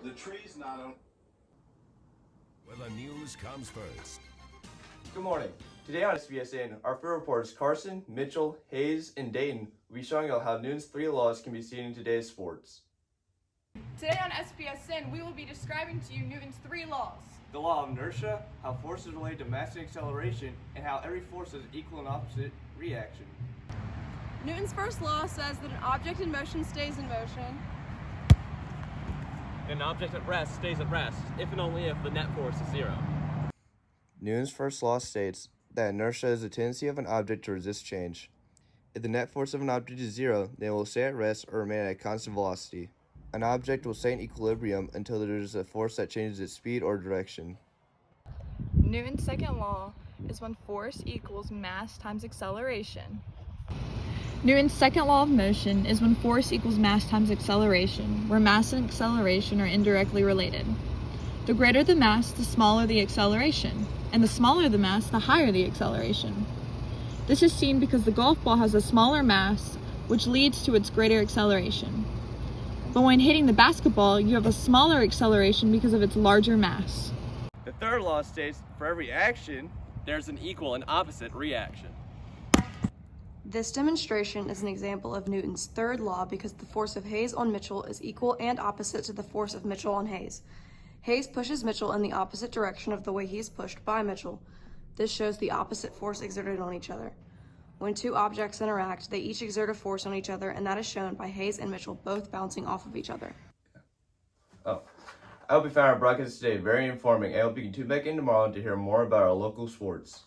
The tree's not on. Where the news comes first. Good morning. Today on SBSN, our field reporters Carson, Mitchell, Hayes, and Dayton will be showing you how Newton's 3 laws can be seen in today's sports. Today on SBSN, we will be describing to you Newton's 3 laws. The law of inertia, how force is related to mass and acceleration, and how every force has equal and opposite reaction. Newton's first law says that an object in motion stays in motion. An object at rest stays at rest, if and only if the net force is 0. Newton's first law states that inertia is the tendency of an object to resist change. If the net force of an object is 0, then it will stay at rest or remain at a constant velocity. An object will stay in equilibrium until there is a force that changes its speed or direction. Newton's second law is when force equals mass times acceleration. Newton's second law of motion is when force equals mass times acceleration, where mass and acceleration are indirectly related. The greater the mass, the smaller the acceleration, and the smaller the mass, the higher the acceleration. This is seen because the golf ball has a smaller mass, which leads to its greater acceleration. But when hitting the basketball, you have a smaller acceleration because of its larger mass. The third law states for every action, There's an equal and opposite reaction. This demonstration is an example of Newton's third law because the force of Hayes on Mitchell is equal and opposite to the force of Mitchell on Hayes. Hayes pushes Mitchell in the opposite direction of the way he is pushed by Mitchell. This shows the opposite force exerted on each other. When two objects interact, they each exert a force on each other, and that is shown by Hayes and Mitchell both bouncing off of each other. I hope you found our broadcast today very informing. I hope you can tune back in tomorrow to hear more about our local sports.